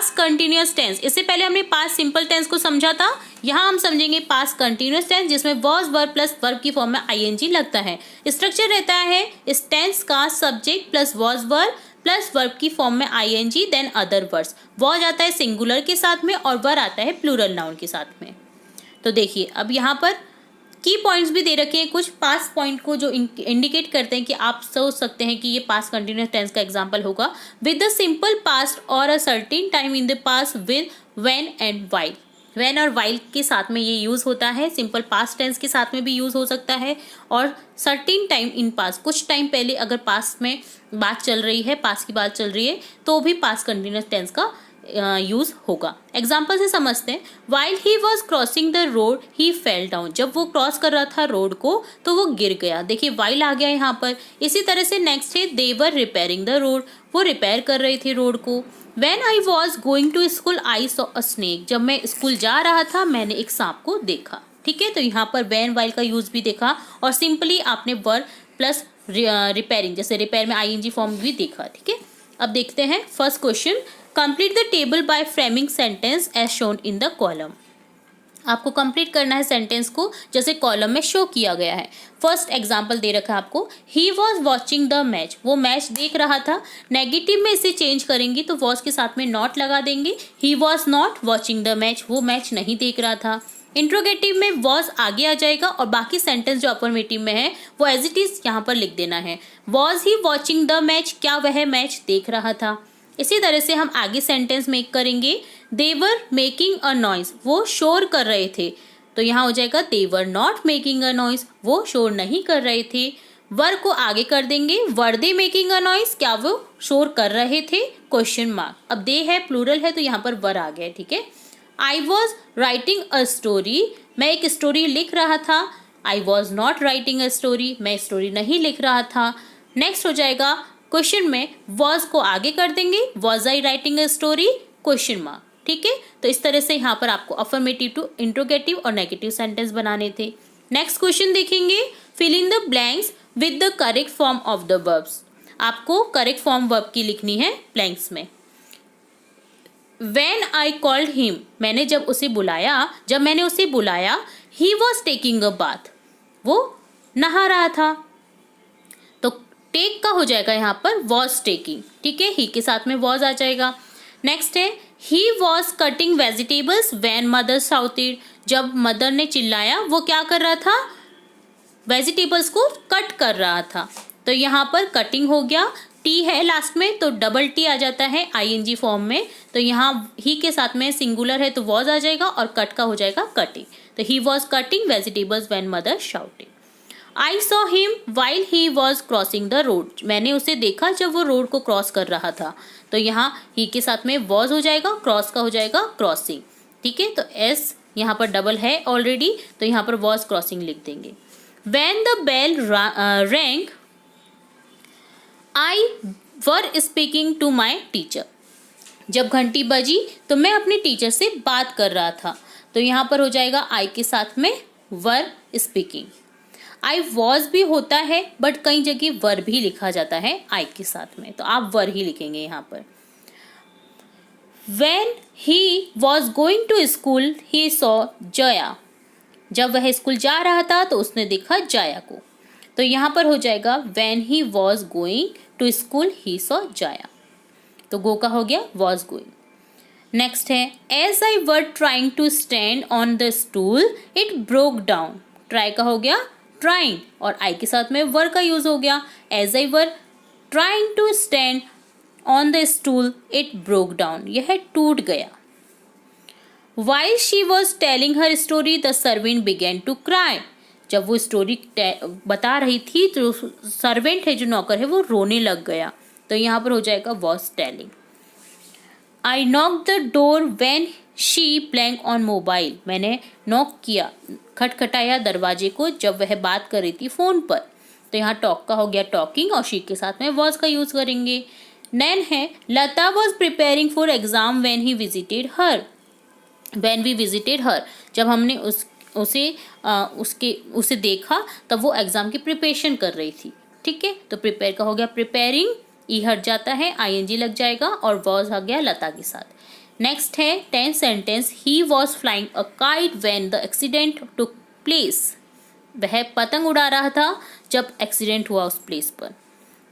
Past continuous tense, इससे पहले हमने पास्ट सिंपल टेंस को समझा था, यहाँ हम समझेंगे पास्ट कंटिन्यूअस टेंस जिसमें वॉज वर्ब प्लस वर्ब की फॉर्म में आईएनजी लगता है। स्ट्रक्चर रहता है इस टेंस का subject plus was verb plus verb की फॉर्म में ING then other words. Was आता है सिंगुलर के साथ में और वर्ब आता है प्लूरल नाउन के साथ में। तो देखिए अब यहाँ पर की पॉइंट्स भी दे रखे हैं कुछ पास्ट पॉइंट को जो इंडिकेट करते हैं कि आप सोच सकते हैं कि ये पास्ट कंटिन्यूअस टेंस का एग्जांपल होगा। विद द सिंपल पास्ट और a certain time in the past with when and while. When और व्हाइल के साथ में ये यूज़ होता है, सिंपल पास्ट टेंस के साथ में भी यूज़ हो सकता है और सर्टेन टाइम इन पास्ट, कुछ टाइम पहले अगर पास्ट में बात चल रही है, पास्ट की बात चल रही है तो भी पास्ट कंटिन्यूअस टेंस का यूज़ होगा। एग्जाम्पल से समझते हैं। While he was crossing the road he fell down, जब वो क्रॉस कर रहा था रोड को तो वो गिर गया। देखिए वाइल आ गया यहाँ पर। इसी तरह से नेक्स्ट है they were repairing the road, वो रिपेयर कर रहे थे रोड को। When I was going to school I saw a snake, जब मैं स्कूल जा रहा था मैंने एक सांप को देखा। ठीक है, तो यहाँ पर व्हेन वाइल का यूज भी देखा और सिंपली आपने वर प्लस रिपेयरिंग, जैसे रिपेयर में आईएनजी फॉर्म भी देखा। ठीक है, अब देखते हैं first question. Complete the table by framing sentence as shown in the column. आपको कंप्लीट करना है सेंटेंस को जैसे कॉलम में शो किया गया है। फर्स्ट एग्जांपल दे रखा है आपको, he was watching the match, वो मैच देख रहा था। नेगेटिव में इसे चेंज करेंगे तो वॉच के साथ में नॉट लगा देंगे। He was not watching the match, वो मैच नहीं देख रहा था। इंट्रोगेटिव में वॉज आगे आ जाएगा और बाकी सेंटेंस जो अफर्मेटिव में है वो एज इट इज यहाँ पर लिख देना है। Was he watching the match, क्या वह मैच देख रहा था। इसी तरह से हम आगे सेंटेंस मेक करेंगे। दे वर मेकिंग अ नॉइज, वो शोर कर रहे थे, तो यहाँ हो जाएगा they were not making a noise, वो शोर नहीं कर रहे थे। वर को आगे कर देंगे, वर दे मेकिंग अ नॉइज, क्या वो शोर कर रहे थे, क्वेश्चन मार्क। अब दे है प्लूरल है तो यहाँ पर वर आ गया। ठीक है, I was writing a story, मैं एक स्टोरी लिख रहा था। I was not writing a story, मैं स्टोरी नहीं लिख रहा था। नेक्स्ट हो जाएगा क्वेश्चन में वॉज को आगे कर देंगे, was I writing a story, question mark. ठीक है, तो इस तरह से यहाँ पर आपको अफर्मेटिव टू इंट्रोगेटिव और नेगेटिव सेंटेंस बनाने थे। नेक्स्ट क्वेश्चन देखेंगे, fill in the blanks with the correct form of the verbs. आपको करेक्ट फॉर्म वर्ब की लिखनी है ब्लैंक्स में। When I called him, मैंने जब मैंने उसे बुलाया, he was taking a bath, वो नहा रहा था। तो टेक का हो जाएगा यहाँ पर was taking। ठीक है, he के साथ में was आ जाएगा। नेक्स्ट है he was cutting vegetables when mother shouted, जब मदर ने चिल्लाया वो क्या कर रहा था, वेजिटेबल्स को कट कर रहा था। तो यहाँ पर कटिंग हो गया, टी है लास्ट में तो डबल टी आ जाता है आईएनजी फॉर्म में। तो यहाँ ही के साथ में सिंगुलर है तो वॉज आ जाएगा और कट का हो जाएगा कटिंग। तो he was cutting vegetables when mother shouted. I saw him while he was crossing the road, मैंने उसे देखा जब वो रोड को क्रॉस कर रहा था। तो यहाँ ही के साथ में वॉज हो जाएगा, क्रॉस का हो जाएगा क्रॉसिंग। ठीक है, तो एस यहाँ पर डबल है ऑलरेडी तो यहाँ पर वॉज क्रॉसिंग लिख देंगे। When the bell rang I were speaking to my teacher, जब घंटी बजी तो मैं अपने टीचर से बात कर रहा था। तो यहाँ पर हो जाएगा आई के साथ में वर स्पीकिंग। आई वॉज भी होता है बट कई जगह वर भी लिखा जाता है आई के साथ में, तो आप वर ही लिखेंगे यहाँ पर। When he was going to school he saw Jaya, जब वह स्कूल जा रहा था तो उसने देखा जाया को। तो यहाँ पर हो जाएगा when he was going to school he saw जाया, तो गो का हो गया was going। नेक्स्ट है as I were trying to stand on the stool it broke down, try का हो गया trying और I के साथ में वर का यूज हो गया। as I were trying to stand on the stool it broke down, यह टूट गया। While she was telling her story the servant began to cry, जब वो स्टोरी बता रही थी तो सर्वेंट है जो नौकर है वो रोने लग गया। तो यहाँ पर हो जाएगा was telling। I knocked the door when she playing on mobile, मैंने नॉक किया, खटखटाया दरवाजे को जब वह बात कर रही थी फ़ोन पर। तो यहाँ टॉक का हो गया टॉकिंग और शी के साथ में was का यूज़ करेंगे। नेन है Lata was preparing for exam when he visited her, when we visited her, जब हमने उसे देखा तब वो एग्जाम की प्रिपरेशन कर रही थी। ठीक है, तो प्रिपेयर का हो गया प्रिपेयरिंग, ई हट जाता है आईएनजी लग जाएगा और वॉज आ गया लता के साथ। नेक्स्ट है 10th sentence, he was flying a kite when the accident took place. वह पतंग उड़ा रहा था जब एक्सीडेंट हुआ उस प्लेस पर।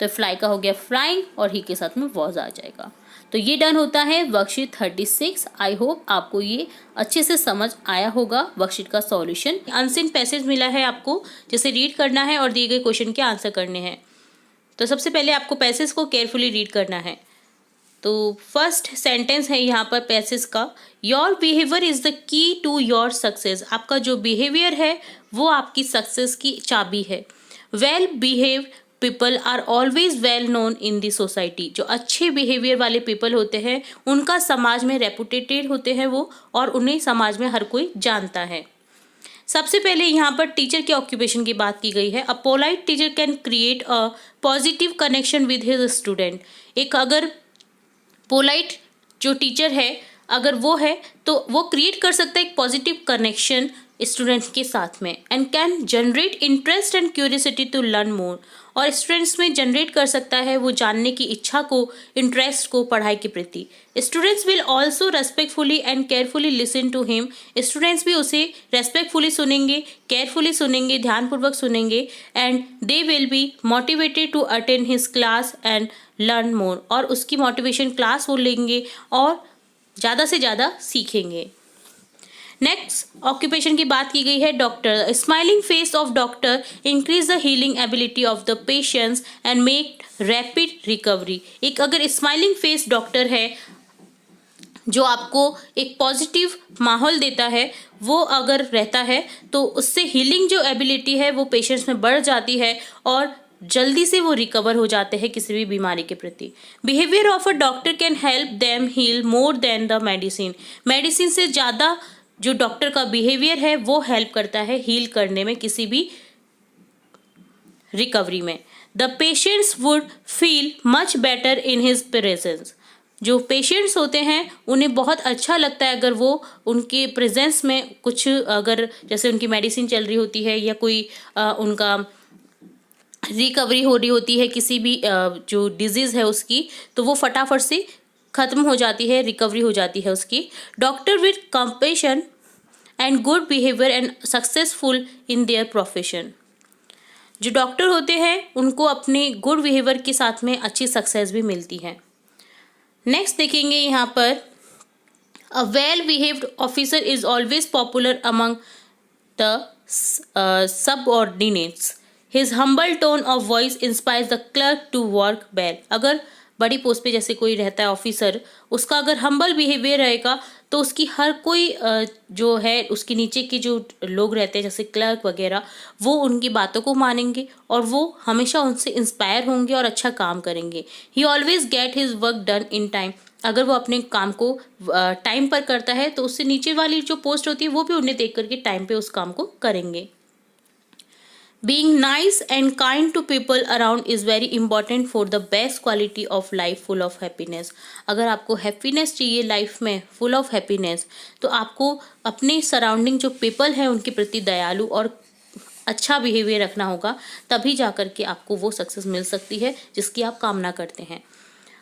तो फ्लाई का हो गया फ्लाइंग और ही के साथ में वॉज आ जाएगा। तो ये डन होता है वर्कशीट 36। आई होप आपको ये अच्छे से समझ आया होगा वर्कशीट का सॉल्यूशन। अनसीन पैसेज मिला है आपको, जिसे रीड करना है और दिए गए क्वेश्चन के आंसर करने हैं। तो सबसे पहले आपको पैसेज को केयरफुली रीड करना है। तो फर्स्ट सेंटेंस है यहाँ पर पैसेज का, your behaviour is the key to your success. आपका जो बिहेवियर है वो आपकी सक्सेस की चाबी है। Well behave people are always well known in the society. जो अच्छे बिहेवियर वाले पीपल होते हैं उनका समाज में रेपुटेटेड होते हैं वो, और उन्हें समाज में हर कोई जानता है। सबसे पहले यहाँ पर टीचर के ऑक्यूपेशन की बात की गई है। अ polite teacher can create a positive connection with his student. एक अगर पोलाइट जो टीचर है अगर वो है तो वो क्रिएट कर सकता है एक पॉजिटिव कनेक्शन स्टूडेंट्स के साथ में, and can generate interest and curiosity to learn more. और स्टूडेंट्स में जनरेट कर सकता है वो जानने की इच्छा को, इंटरेस्ट को पढ़ाई के प्रति। Students will also respectfully and carefully listen to him. Students भी उसे रेस्पेक्टफुली सुनेंगे, केयरफुली सुनेंगे, ध्यानपूर्वक सुनेंगे, and they will be motivated to attend his class and learn more. और उसकी मोटिवेशन क्लास वो लेंगे और ज़्यादा से ज़्यादा सीखेंगे। नेक्स्ट ऑक्यूपेशन की बात की गई है doctor. Smiling face of doctor increase the healing ability of the patients and make rapid recovery. एक अगर स्माइलिंग फेस डॉक्टर है जो आपको एक पॉजिटिव माहौल देता है, वो अगर रहता है तो उससे हीलिंग जो एबिलिटी है वो पेशेंट्स में बढ़ जाती है और जल्दी से वो रिकवर हो जाते हैं किसी भी बीमारी के प्रति। Behaviour of a doctor can help them heal more than the medicine. Medicine से ज़्यादा जो डॉक्टर का बिहेवियर है वो हेल्प करता है हील करने में, किसी भी रिकवरी में। The patients would feel much better in his presence. जो पेशेंट्स होते हैं उन्हें बहुत अच्छा लगता है अगर वो उनके प्रेजेंस में कुछ, अगर जैसे उनकी मेडिसिन चल रही होती है या कोई उनका रिकवरी हो रही होती है किसी भी जो डिजीज़ है उसकी, तो वो फटाफट से ख़त्म हो जाती है, रिकवरी हो जाती है उसकी। Doctor with compassion and good behaviour and successful in their profession. जो डॉक्टर होते हैं उनको अपने गुड बिहेवियर के साथ में अच्छी सक्सेस भी मिलती है। नेक्स्ट देखेंगे यहाँ पर, a well behaved officer is always popular among the subordinates. His humble tone of voice inspires the clerk to work well. अगर बड़ी पोस्ट पे जैसे कोई रहता है ऑफिसर, उसका अगर हम्बल बिहेवियर रहेगा तो उसकी हर कोई जो है उसके नीचे के जो लोग रहते हैं जैसे क्लर्क वगैरह, वो उनकी बातों को मानेंगे और वो हमेशा उनसे इंस्पायर होंगे और अच्छा काम करेंगे। ही always get his work done in time. अगर वो अपने काम को टाइम पर करता है तो उससे नीचे वाली जो पोस्ट होती है वो भी उन्हें देख करके टाइम पे उस काम को करेंगे। Being nice and kind to people around is very important for the best quality of life full of happiness. अगर आपको हैप्पीनेस चाहिए लाइफ में, फुल ऑफ हैप्पीनेस, तो आपको अपने सराउंडिंग जो पीपल हैं उनके प्रति दयालु और अच्छा बिहेवियर रखना होगा, तभी जाकर के आपको वो सक्सेस मिल सकती है जिसकी आप कामना करते हैं।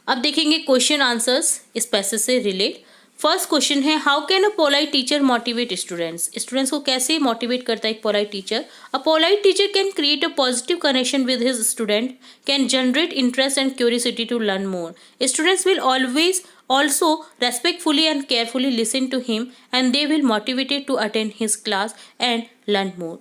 अब देखेंगे क्वेश्चन आंसर्स इस पैसेज से रिलेट। फर्स्ट क्वेश्चन है, how can a polite teacher motivate students. Students को कैसे मोटिवेट करता है एक polite teacher. A polite teacher can create a positive connection with his student, can generate interest and curiosity to learn more. Students will always also respectfully and carefully listen to him and they will motivated to attend his class and learn more.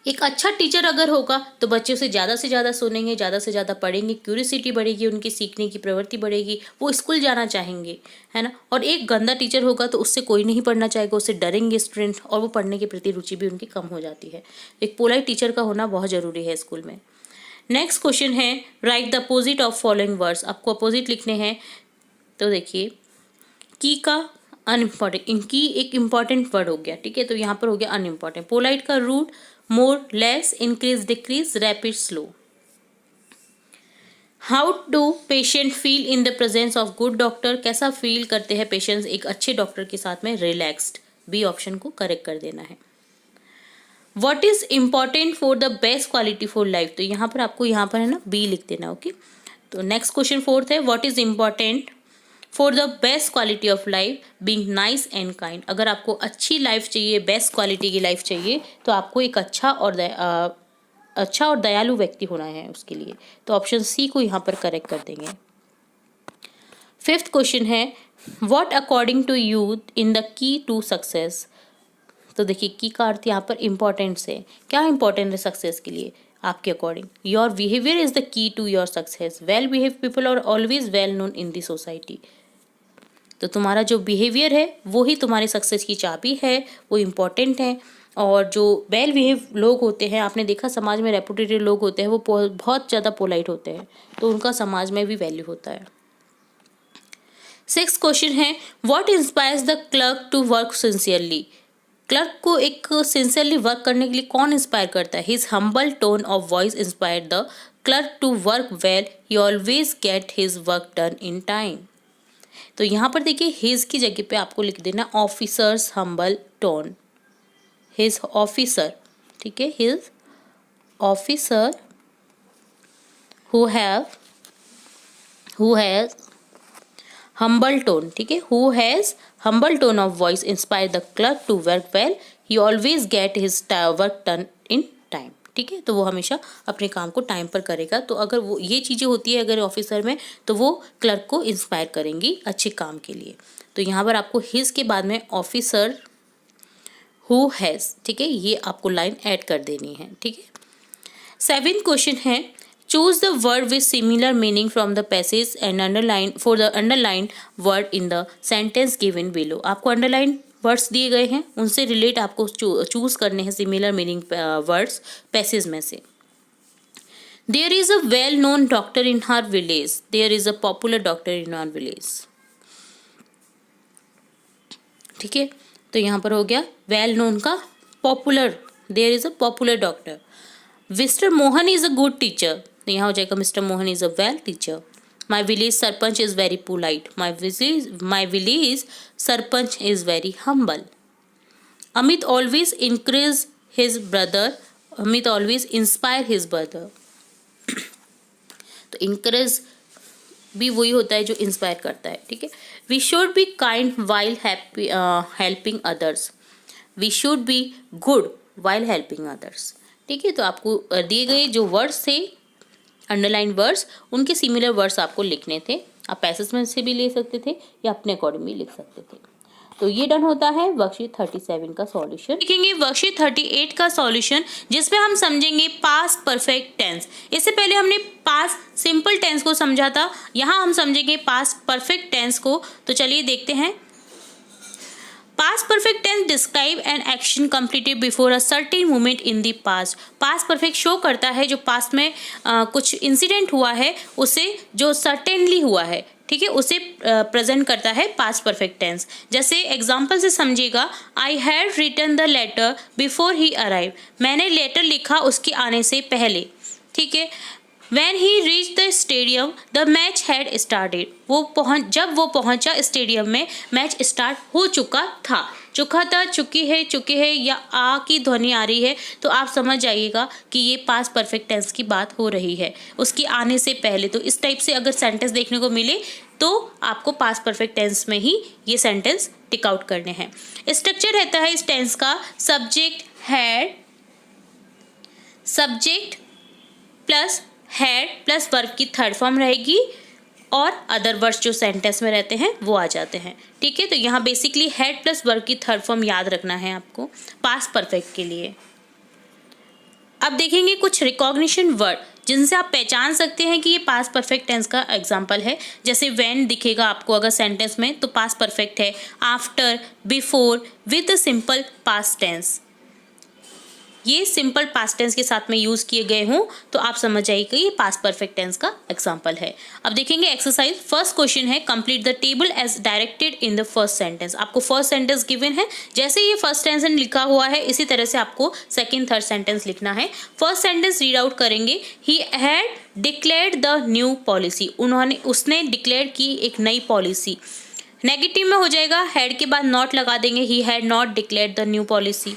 एक अच्छा teacher अगर होगा तो बच्चे उसे ज़्यादा से ज़्यादा पढ़ेंगे, क्यूरियोसिटी बढ़ेगी, उनकी सीखने की प्रवृत्ति बढ़ेगी, वो स्कूल जाना चाहेंगे, है ना। और एक गंदा टीचर होगा तो उससे कोई नहीं पढ़ना चाहेगा, उससे डरेंगे स्टूडेंट और वो पढ़ने के प्रति रुचि भी उनकी कम हो जाती है। एक पोलाइट टीचर का होना बहुत ज़रूरी है स्कूल में। नेक्स्ट क्वेश्चन है, right the opposite of following words. आपको अपोजिट लिखने हैं। तो देखिए, की का अनइम्पॉर्टेंट, इनकी एक इम्पॉर्टेंट वर्ड हो गया, ठीक है, तो यहाँ पर हो गया अनइम्पॉर्टेंट। पोलाइट का root, more, less, increase, decrease, rapid, slow. How do patient feel in the presence of good doctor. कैसा फील करते हैं पेशेंट्स एक अच्छे डॉक्टर के साथ में। रिलैक्स्ड, बी ऑप्शन को करेक्ट कर देना है। What is important for the best quality for life. तो यहाँ पर आपको यहाँ पर है ना बी लिख देना, ओके। तो नेक्स्ट क्वेश्चन फोर्थ है, what is important for the best quality of life being nice and kind. अगर आपको अच्छी लाइफ चाहिए, बेस्ट क्वालिटी की लाइफ चाहिए, तो आपको एक अच्छा और दयालु व्यक्ति होना है उसके लिए। तो ऑप्शन सी को यहाँ पर करेक्ट कर देंगे। 5th क्वेश्चन है what according to you in the key to success. तो देखिए की का अर्थ यहाँ पर इम्पोर्टेंट है। क्या इम्पोर्टेंट है सक्सेस के लिए आपके according? Your behaviour is the key to your success. Well behave people are always well known in the society. तो तुम्हारा जो बिहेवियर है वो ही तुम्हारी सक्सेस की चाबी है, वो इम्पोर्टेंट है। और जो वेल बिहेव लोग होते हैं, आपने देखा समाज में रेपुटेटेड लोग होते हैं, वो बहुत ज़्यादा पोलाइट होते हैं, तो उनका समाज में भी वैल्यू होता है। 6th क्वेश्चन है what inspires the clerk to work sincerely. Clerk को एक सिंसियरली वर्क करने के लिए कौन इंस्पायर करता है? His humble tone of voice inspire the clerk to work well, he always get his work done in time. तो यहाँ पर देखिए हिज की जगह पे आपको लिख देना officers humble tone. His officer, ठीक है, his officer who has humble tone, ठीक है, who has humble tone of voice inspire the clerk to work well, he always get his work done in time। ठीक है, तो वो हमेशा अपने काम को टाइम पर करेगा। तो अगर वो ये चीज़ें होती है अगर ऑफिसर में, तो वो क्लर्क को इंस्पायर करेंगी अच्छे काम के लिए। तो यहाँ पर आपको हिज के बाद में ऑफिसर हु हैज़, ठीक है, ये आपको लाइन ऐड कर देनी है। ठीक है। 7th क्वेश्चन है choose the word with similar meaning from the passage and underline for the underlined word in the sentence given below। आपको underline वर्ड्स दिए गए हैं, उनसे रिलेट आपको चूज करने हैं सिमिलर मीनिंग वर्ड्स पैसेज में से। There is a well known doctor in her village, there is a popular doctor in our village. ठीक है, तो यहाँ पर हो गया वेल नोन का popular, there is a popular doctor. Mister Mohan is a good teacher, तो यहाँ हो जाएगा mister Mohan is a well teacher. My village sarpanch is very polite, my village sarpanch is very humble. Amit always encourage his brother, Amit always inspire his brother. तो encourage भी वही होता है जो इंस्पायर करता है। ठीक है। We should be kind while helping others, we should be good while helping others. ठीक है, तो आपको दिए गए जो वर्ड्स थे अंडरलाइन वर्ड्स, उनके सिमिलर वर्ड्स आपको लिखने थे। आप पैसेज में से भी ले सकते थे या अपने अकॉर्डिंग भी लिख सकते थे। तो ये डन होता है वर्कशीट 37 का सॉल्यूशन। देखेंगे वर्कशीट 38 का सॉल्यूशन, जिसमें हम समझेंगे पास्ट परफेक्ट टेंस। इससे पहले हमने पास्ट सिंपल टेंस को समझा था, यहाँ हम समझेंगे पास्ट परफेक्ट टेंस को। तो चलिए देखते हैं। Past perfect tense describe an action completed before a certain moment in the past। Past perfect show करता है जो पास्ट में कुछ इंसिडेंट हुआ है, उसे जो सर्टेनली हुआ है, ठीक है, उसे प्रेजेंट करता है पास्ट परफेक्ट टेंस। जैसे एग्जाम्पल से समझिएगा, I had written the letter before he arrive, मैंने लेटर लिखा उसके आने से पहले। ठीक है। When he reached the stadium, the match had started। जब वो पहुंचा स्टेडियम में, मैच स्टार्ट हो चुका था। चुकी है या आ की ध्वनि आ रही है, तो आप समझ जाइएगा कि ये पास्ट परफेक्ट टेंस की बात हो रही है, उसकी आने से पहले। तो इस टाइप से अगर सेंटेंस देखने को मिले तो आपको पास्ट परफेक्ट टेंस में ही ये सेंटेंस टिक आउट करने हैं। स्ट्रक्चर रहता है इस टेंस का, subject had, subject plus had plus verb की थर्ड फॉर्म रहेगी, और अदर वर्ड्स जो सेंटेंस में रहते हैं वो आ जाते हैं। ठीक है, तो यहाँ बेसिकली हैड प्लस वर्ब की थर्ड फॉर्म याद रखना है आपको पास्ट परफेक्ट के लिए। अब देखेंगे कुछ रिकॉग्निशन वर्ड जिनसे आप पहचान सकते हैं कि ये पास्ट परफेक्ट टेंस का एग्जाम्पल है। जैसे व्हेन दिखेगा आपको अगर सेंटेंस में, तो पास्ट परफेक्ट है। After, before with the simple past tense, ये सिंपल पास्ट टेंस के साथ में यूज किए गए हों तो आप समझ जाइए ये पास्ट परफेक्ट टेंस का एग्जांपल है। अब देखेंगे एक्सरसाइज। फर्स्ट क्वेश्चन है complete the table as directed in the first sentence. आपको फर्स्ट सेंटेंस गिवन है, जैसे ये फर्स्ट सेंटेंस लिखा हुआ है इसी तरह से आपको सेकंड थर्ड सेंटेंस लिखना है। फर्स्ट सेंटेंस रीड आउट करेंगे, he had declared the new policy, उसने डिक्लेयर की एक नई पॉलिसी। नेगेटिव में हो जाएगा, हैड के बाद नॉट लगा देंगे, he had not declared the new policy.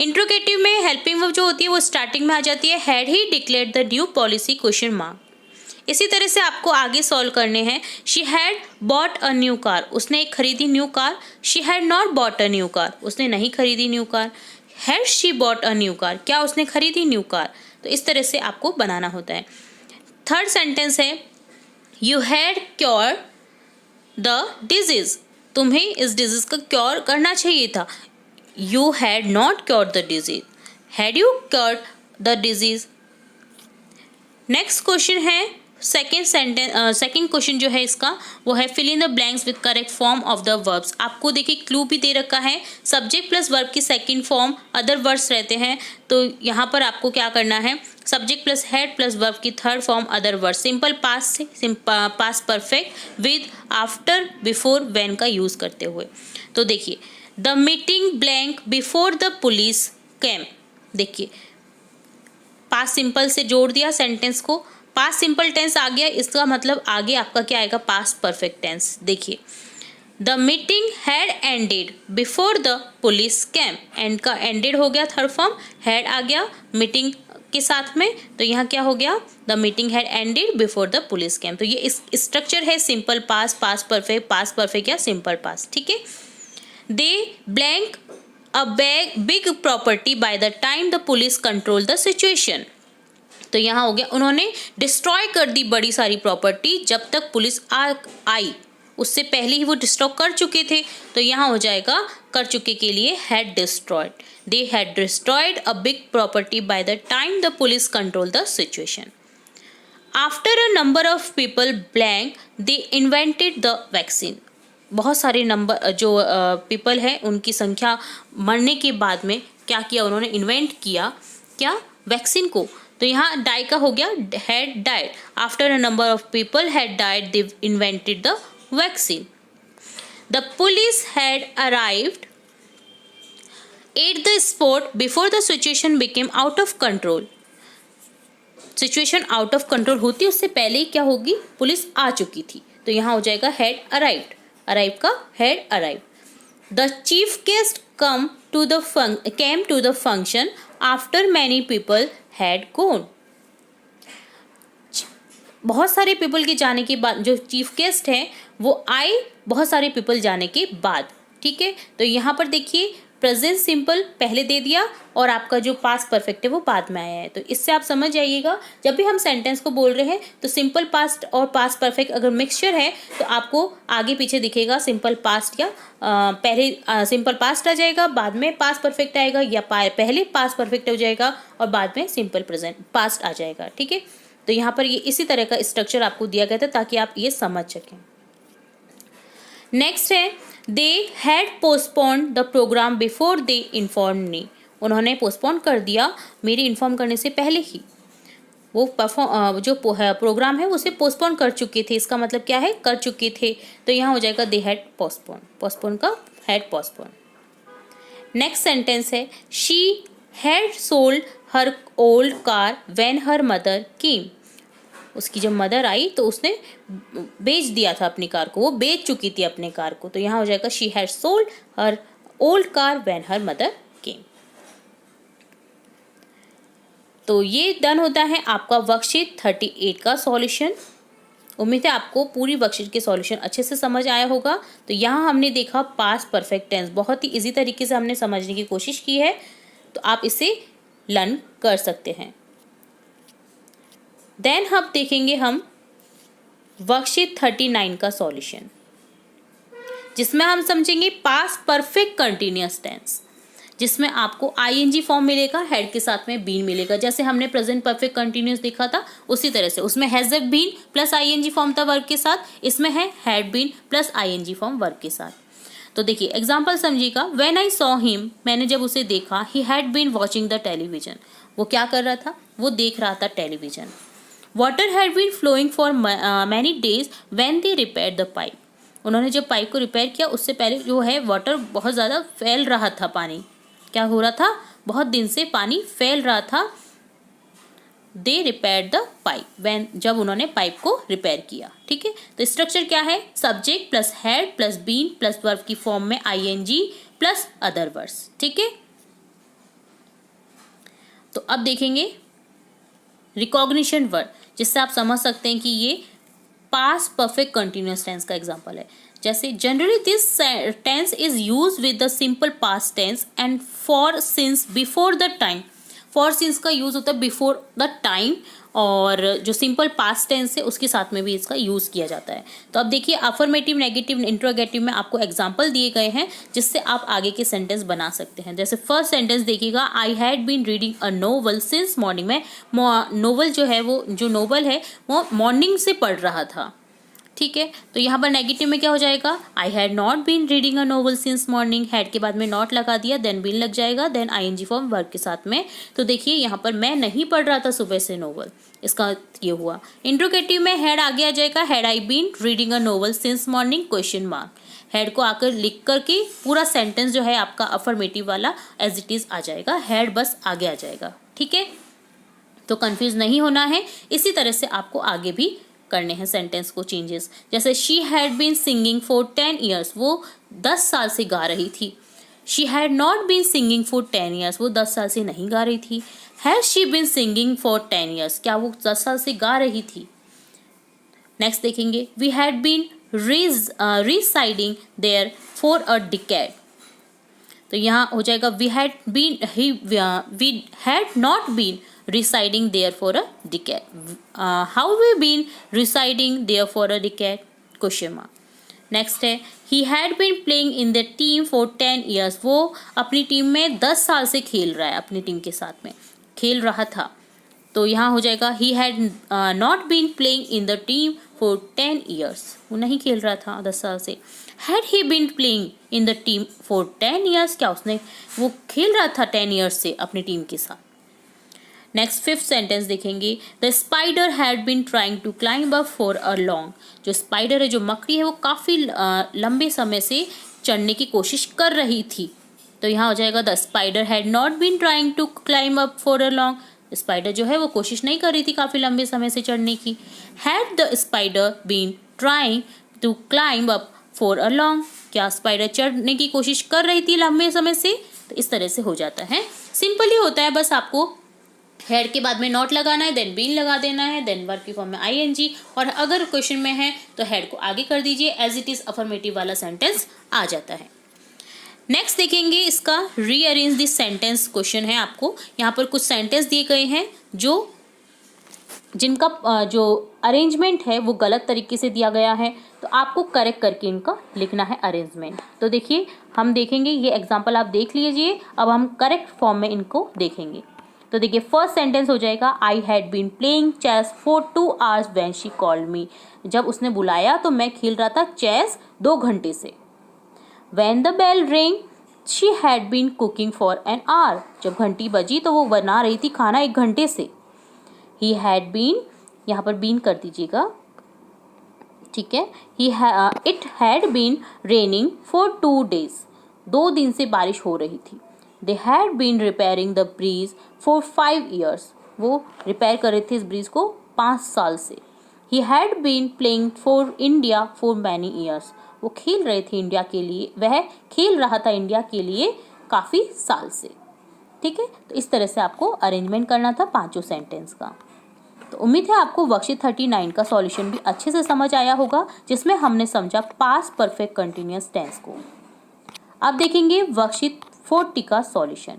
Interrogative में हेल्पिंग वर्ब जो होती है वो स्टार्टिंग में आ जाती है, had he declared the new policy question mark. इसी तरह से आपको आगे सॉल्व करने हैं। She had bought a new car, उसने एक खरीदी new car. She had not bought a new car, उसने नहीं खरीदी new car. Had she bought a new car, क्या उसने खरीदी न्यू कार। तो इस तरह से आपको बनाना होता है। थर्ड सेंटेंस है you had cure the disease, तुम्हें इस डिजीज का क्योर करना चाहिए था। You had not cure the disease, had you cure the disease. Next question है सेकेंड क्वेश्चन जो है इसका वो है fill in the blanks with correct form of the verbs. आपको देखिए क्लू भी दे रखा है, सब्जेक्ट प्लस वर्ब की सेकंड फॉर्म अदर वर्ड्स रहते हैं, तो यहाँ पर आपको क्या करना है, subject plus had plus verb की third form other word, simple past से past perfect with after before when का यूज़ करते हुए। तो देखिए the meeting blank before the police came, देखिए पास्ट सिंपल से जोड़ दिया सेंटेंस को, पास्ट सिंपल टेंस आ गया, इसका मतलब आगे आपका क्या आएगा, पास्ट परफेक्ट टेंस। देखिए the meeting had ended before the police came, end का एंडेड हो गया थर्ड फॉर्म, हैड आ गया मीटिंग के साथ में, तो यहाँ क्या हो गया, the meeting had ended before the police came. तो ये इस स्ट्रक्चर है सिंपल पास्ट, पास्ट परफेक्ट या सिंपल पास्ट, ठीक है। They blank a big property by the time the police control the situation, तो यहाँ हो गया उन्होंने डिस्ट्रॉय कर दी बड़ी सारी प्रॉपर्टी जब तक पुलिस आई, उससे पहले ही वो डिस्ट्रॉय कर चुके थे, तो यहाँ हो जाएगा कर चुके के लिए had destroyed, they had destroyed a big property by the time the police control the situation. After a number of people blank they invented the vaccine, बहुत सारे नंबर जो पीपल है उनकी संख्या मरने के बाद में क्या किया उन्होंने, इन्वेंट किया क्या, वैक्सीन को, तो यहाँ डाई का हो गया had died, after a number of people had died they invented the vaccine. The police had arrived at the spot before the situation became out of control, situation out of control होती उससे पहले ही क्या होगी, police आ चुकी थी, तो यहाँ हो जाएगा हैड अराइव्ड, अराइव का had arrive. The chief guest came to the function after many people had gone, बहुत सारे पीपल के जाने के बाद जो चीफ गेस्ट हैं वो आए बहुत सारे पीपल जाने के बाद, ठीक है। तो यहाँ पर देखिए प्रेजेंट सिंपल पहले दे दिया और आपका जो पास्ट परफेक्ट है वो बाद में आया है, तो इससे आप समझ जाइएगा जब भी हम सेंटेंस को बोल रहे हैं तो सिंपल पास्ट और पास्ट परफेक्ट अगर मिक्सचर है तो आपको आगे पीछे दिखेगा सिंपल पास्ट या पहले सिंपल पास्ट आ जाएगा, बाद में पास्ट परफेक्ट आएगा, या पहले पास्ट परफेक्ट हो जाएगा और बाद में सिंपल प्रेजेंट पास्ट आ जाएगा, ठीक है। तो यहाँ पर ये इसी तरह का स्ट्रक्चर आपको दिया गया था ताकि आप ये समझ सकें। नेक्स्ट है they had postponed the programme before they inform me, उन्होंने पोस्टपोन कर दिया मेरे इन्फॉर्म करने से पहले ही, वो जो प्रोग्राम है उसे पोस्टपोन कर चुके थे, इसका मतलब क्या है, कर चुके थे, तो यहाँ हो जाएगा दे हैड पोस्टपोन, पोस्टपोन का हैड पोस्टपोन। नेक्स्ट सेंटेंस है she had sold her old car when her mother केम, उसकी जब मदर आई तो उसने बेच दिया था अपनी कार को, वो बेच चुकी थी अपने कार को, तो यहाँ हो जाएगा she had sold her old car when her mother केम। तो ये डन होता है आपका वर्कशीट 38 का सॉल्यूशन। उम्मीद है आपको पूरी वर्कशीट के सॉल्यूशन अच्छे से समझ आया होगा। तो यहाँ हमने देखा पास्ट परफेक्ट टेंस, बहुत ही इजी तरीके से हमने समझने की कोशिश की है, तो आप इसे लर्न कर सकते हैं। देन अब देखेंगे हम वर्कशीट 39 का सॉल्यूशन, जिसमें हम समझेंगे पास्ट परफेक्ट कंटिन्यूअस टेंस, जिसमें आपको आईएनजी फॉर्म मिलेगा, हेड के साथ में बीन मिलेगा, जैसे हमने प्रेजेंट परफेक्ट कंटिन्यूअस देखा था उसी तरह से, उसमें has been plus ING form था वर्ब के साथ, इसमें है had been plus ING form verb के साथ। तो देखिए एग्जाम्पल समझिएगा, व्हेन आई सॉ हिम, मैंने जब उसे देखा, he had been watching the television, वो क्या कर रहा था, वो देख रहा था television. Water had been flowing for many days when they repaired the pipe, उन्होंने जब पाइप को रिपेयर किया उससे पहले जो है वाटर बहुत ज़्यादा फैल रहा था, पानी क्या हो रहा था, बहुत दिन से पानी फैल रहा था। दे रिपेयर द पाइप, व्हेन जब उन्होंने पाइप को रिपेयर किया, ठीक है। तो स्ट्रक्चर क्या है, subject plus had plus been plus verb की फॉर्म में आईएनजी प्लस अदर वर्ड्स, ठीक है। तो अब देखेंगे रिकॉग्निशन वर्ड, जिससे आप समझ सकते हैं कि ये पास्ट परफेक्ट कंटिन्यूअस टेंस का एग्जांपल है। जैसे generally this tense is used with the simple past tense and for since before the time. For since का यूज होता है बिफोर द टाइम, और जो सिंपल पास्ट टेंस है उसके साथ में भी इसका यूज किया जाता है। तो अब देखिए अफर्मेटिव, नेगेटिव, इंट्रोगेटिव में आपको एग्जांपल दिए गए हैं जिससे आप आगे के सेंटेंस बना सकते हैं। जैसे फर्स्ट सेंटेंस देखिएगा, I had been reading a novel since morning. में नोवेल जो है वो जो नोवेल है वो मॉर्निंग से पढ़ रहा था, ठीक है। तो यहाँ पर नेगेटिव में क्या हो जाएगा, I had not been reading a novel since morning. Had के बाद में नॉट लगा दिया, देन बीन लग जाएगा, देन आईएनजी फॉर्म वर्ब के साथ में। तो देखिए यहाँ पर मैं नहीं पढ़ रहा था सुबह से नोवेल, इसका ये हुआ। इंट्रोगेटिव में हैड आगे आ जाएगा, had I been reading a novel since morning question mark. Had को आकर लिख करके पूरा सेंटेंस जो है आपका अफर्मेटिव वाला एज इट इज आ जाएगा, हैड बस आगे आ जाएगा, ठीक है। तो कंफ्यूज नहीं होना है। इसी तरह से आपको आगे भी करने हैं सेंटेंस को चेंजेस। जैसे she had been singing for 10 years, वो 10 साल से गा रही थी। She had not been singing for 10 years, वो 10 साल से नहीं गा रही थी। Had she been singing for 10 years, क्या वो 10 साल से गा रही थी। नेक्स्ट देखेंगे, we had been residing there for a decade. तो यहाँ हो जाएगा we had not been residing there for a decade. How we been residing there for a decade? Question mark. Next है, he had been playing in the team for 10 years. वो अपनी team में 10 साल से खेल रहा है, अपनी टीम के साथ में खेल रहा था। तो यहाँ हो जाएगा he had not been playing in the team for 10 years. वो नहीं खेल रहा था 10 साल से। Had he been playing in the team for 10 years? क्या उसने वो खेल रहा था 10 years से अपनी टीम के साथ। नेक्स्ट फिफ्थ सेंटेंस देखेंगे, the spider had been trying to climb up for a long. जो स्पाइडर है, जो मकड़ी है, वो काफ़ी लंबे समय से चढ़ने की कोशिश कर रही थी। तो यहाँ हो जाएगा the spider had not been trying to climb up for a long. Spider जो है वो कोशिश नहीं कर रही थी काफ़ी लंबे समय से चढ़ने की। Had the spider been trying to climb up for a long, क्या स्पाइडर चढ़ने की कोशिश कर रही थी लंबे समय से। तो इस तरह से हो जाता है, सिंपल ही होता है। बस आपको हेड के बाद में नॉट लगाना है, देन बीन लगा देना है, देन वर्ब की फॉर्म में आईएनजी, और अगर क्वेश्चन में है तो हेड को आगे कर दीजिए, एज इट इज अफर्मेटिव वाला सेंटेंस आ जाता है। नेक्स्ट देखेंगे इसका रीअरेंज दिस सेंटेंस क्वेश्चन है। आपको यहाँ पर कुछ सेंटेंस दिए गए हैं जिनका जो अरेंजमेंट है वो गलत तरीके से दिया गया है, तो आपको करेक्ट करके इनका लिखना है अरेंजमेंट। तो देखिए हम देखेंगे, ये एग्जाम्पल आप देख लीजिए, अब हम करेक्ट फॉर्म में इनको देखेंगे। तो देखिए फर्स्ट सेंटेंस हो जाएगा, I had been playing chess for 2 hours when she called me. जब उसने बुलाया तो मैं खेल रहा था चेस 2 घंटे से। When the bell ring she had been cooking for an hour. जब घंटी बजी तो वो बना रही थी खाना 1 घंटे से। ही हैड बीन, यहाँ पर बीन कर दीजिएगा, ठीक है। It had been raining for 2 days। 2 दिन से बारिश हो रही थी। They had been repairing the bridge for 5 years। वो रिपेयर कर रहे थे इस ब्रिज को 5 साल से। He had been playing for India for many years। वो खेल रहे थे इंडिया के लिए, वह खेल रहा था इंडिया के लिए काफ़ी साल से, ठीक है। तो इस तरह से आपको अरेंजमेंट करना था 5 सेंटेंस का। तो उम्मीद है आपको वर्कशीट 39 का सॉल्यूशन भी अच्छे से समझ आया होगा, जिसमें हमने समझा पास्ट परफेक्ट कंटिन्यूअस टेंस को। अब देखेंगे वर्कशीट 40 का सॉल्यूशन,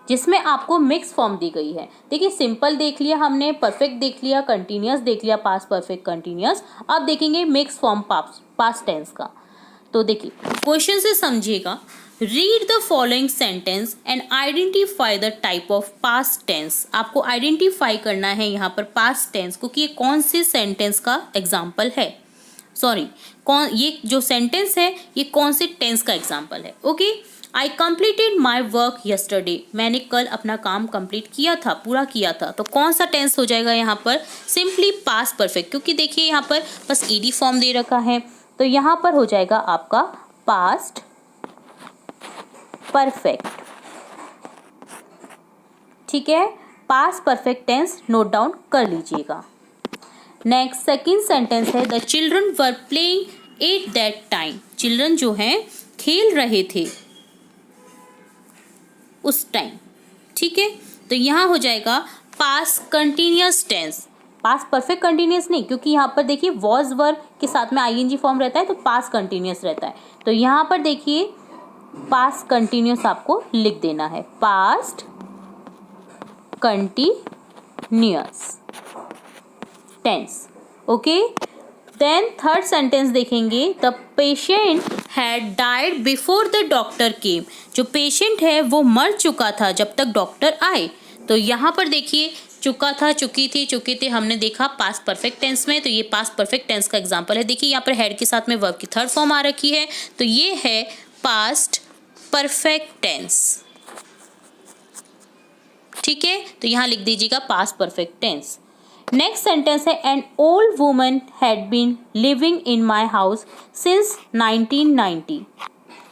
जिसमें आपको मिक्स फॉर्म दी गई है। देखिए सिंपल देख लिया हमने, परफेक्ट देख लिया, कंटिन्यूअस देख लिया, पास्ट परफेक्ट कंटिन्यूअस। अब देखेंगे मिक्स फॉर्म पास्ट टेंस का। तो देखिए क्वेश्चन से समझिएगा, read the following sentence and identify the type of past tense. आपको आइडेंटिफाई करना है यहाँ पर पास्ट टेंस को कि ये कौन से सेंटेंस का एग्जाम्पल है, ये जो सेंटेंस है ये कौन से टेंस का एग्जाम्पल है। Okay, I completed my work yesterday. मैंने कल अपना काम कंप्लीट किया था, पूरा किया था। तो कौन सा टेंस हो जाएगा यहाँ पर, सिंपली पास्ट परफेक्ट, क्योंकि देखिए यहाँ पर बस ईडी फॉर्म दे रखा है। तो यहाँ पर हो जाएगा आपका पास्ट परफेक्ट, ठीक है। Past perfect tense note down कर लीजिएगा। नेक्स्ट सेकेंड सेंटेंस है, the children were playing at that time. Children जो हैं खेल रहे थे उस टाइम, ठीक है। तो यहाँ हो जाएगा past continuous tense, past perfect continuous नहीं, क्योंकि यहाँ पर देखिए वॉज वर्ब के साथ में आईएनजी फॉर्म रहता है तो पास्ट कंटिन्यूअस रहता है। तो यहाँ पर देखिए पास्ट कंटिन्यूअस आपको लिख देना है, past continuous tense. Okay, then third sentence देखेंगे, the patient had died before the doctor came. जो पेशेंट है वो मर चुका था जब तक डॉक्टर आए। तो यहाँ पर देखिए चुका था, चुकी थी, चुके थे हमने देखा पास्ट परफेक्ट टेंस में, तो ये पास्ट परफेक्ट टेंस का एग्जांपल है। देखिए यहाँ पर हैड के साथ में वर्ब की थर्ड फॉर्म आ रखी है, तो ये है पास्ट परफेक्ट टेंस। ठीक है, तो यहाँ लिख दीजिएगा past perfect tense. Next sentence है, an old woman had been living in my house since 1990।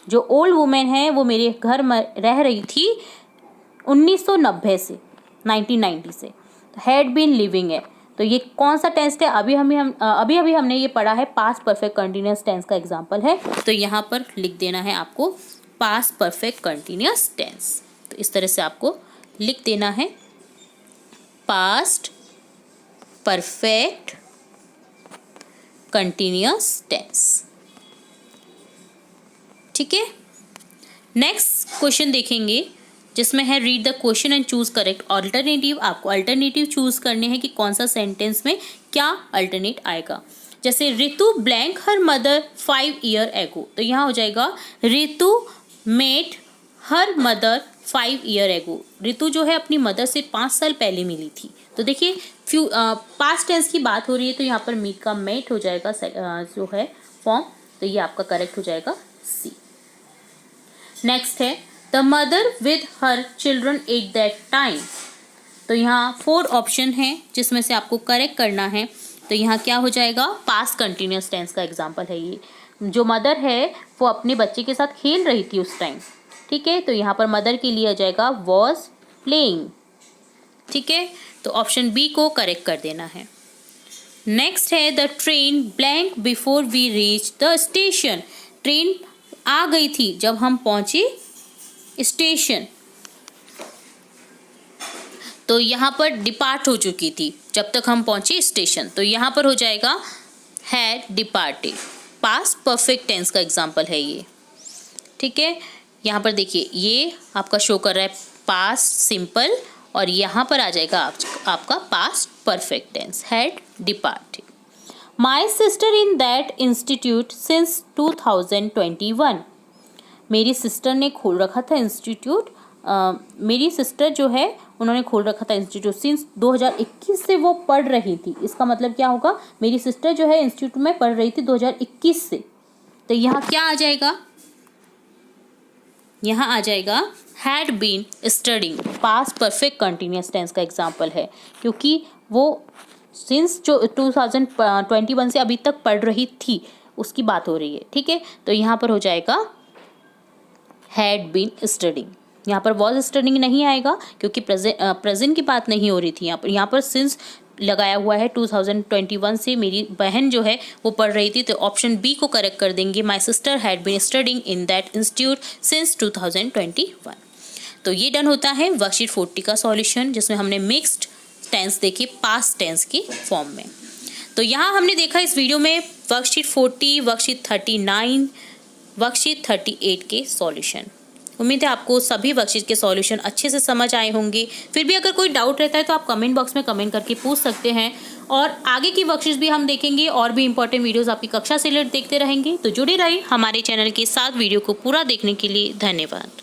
जो ओल्ड वुमेन है वो मेरे घर में रह रही थी 1990 से, 1990 से। हैड बीन लिविंग है, तो ये कौन सा टेंस है? अभी हमने ये पढ़ा है, पास्ट परफेक्ट कंटिन्यूअस टेंस का एग्जांपल है। तो यहाँ पर लिख देना है आपको पास्ट परफेक्ट कंटिन्यूअस टेंस। तो इस तरह से आपको लिख देना है पास्ट परफेक्ट कंटिन्यूअस टेंस। ठीक है, नेक्स्ट क्वेश्चन देखेंगे जिसमें है read the question and choose correct alternative. आपको अल्टरनेटिव चूज करने हैं कि कौन सा सेंटेंस में क्या अल्टरनेट आएगा। जैसे Ritu blank her mother 5 year ago, तो यहाँ हो जाएगा Ritu met her mother 5 year ago. Ritu जो है अपनी मदर से 5 साल पहले मिली थी। तो देखिए पास्ट टेंस की बात हो रही है, तो यहाँ पर मीट का मेट हो जाएगा जो है फॉर्म, तो ये आपका करेक्ट हो जाएगा सी। नेक्स्ट है the mother with her children eight that time. तो यहाँ 4 ऑप्शन हैं जिसमें से आपको करेक्ट करना है। तो यहाँ क्या हो जाएगा, पास्ट कंटिन्यूअस टेंस का एग्जाम्पल है ये। जो मदर है वो अपने बच्चे के साथ खेल रही थी उस टाइम। ठीक है, तो यहाँ पर मदर के लिए आ जाएगा वॉज प्लेइंग। ठीक है, तो ऑप्शन बी को करेक्ट कर देना है। नेक्स्ट है the train blank before we reach the station. Train आ गई थी जब हम पहुंचे स्टेशन। तो यहाँ पर डिपार्ट हो चुकी थी जब तक हम पहुंचे स्टेशन, तो यहाँ पर हो जाएगा had departed. Past perfect tense का एग्जाम्पल है ये। ठीक है, यहाँ पर देखिए ये आपका शो कर रहा है पास्ट सिंपल, और यहाँ पर आ जाएगा आपका past perfect tense had departed. My sister in that institute since 2021। मेरी सिस्टर ने खोल रखा था इंस्टीट्यूट, मेरी सिस्टर जो है उन्होंने खोल रखा था इंस्टीट्यूट सिंस 2021 से वो पढ़ रही थी। इसका मतलब क्या होगा, मेरी सिस्टर जो है इंस्टीट्यूट में पढ़ रही थी 2021 से। तो यहाँ क्या आ जाएगा, यहाँ आ जाएगा had been studying. Past perfect continuous tense का एग्जाम्पल है, क्योंकि वो सिंस जो 2021 से अभी तक पढ़ रही थी उसकी बात हो रही है। ठीक है, तो यहाँ पर हो जाएगा हैड बीन स्टडिंग। यहाँ पर वॉज स्टडिंग नहीं आएगा क्योंकि प्रेजेंट की बात नहीं हो रही थी। यहाँ पर सिंस लगाया हुआ है 2021 से मेरी बहन जो है वो पढ़ रही थी, तो ऑप्शन बी को करेक्ट कर देंगे। My sister had been studying in that institute since 2021। तो ये डन होता है वर्कशीट 40 का सॉल्यूशन, जिसमें हमने मिक्स्ड टेंस देखी पास्ट टेंस की फॉर्म में। तो यहाँ हमने देखा इस वीडियो में वर्कशीट 40, वर्कशीट 39, वर्कशीट 38 के सॉल्यूशन। उम्मीद है आपको सभी वर्कशीट के सॉल्यूशन अच्छे से समझ आए होंगे। फिर भी अगर कोई डाउट रहता है तो आप कमेंट बॉक्स में कमेंट करके पूछ सकते हैं, और आगे की वर्कशीट भी हम देखेंगे और भी इंपॉर्टेंट वीडियोस आपकी कक्षा से रिलेटेड देखते रहेंगे। तो जुड़े रहिए हमारे चैनल के साथ। वीडियो को पूरा देखने के लिए धन्यवाद।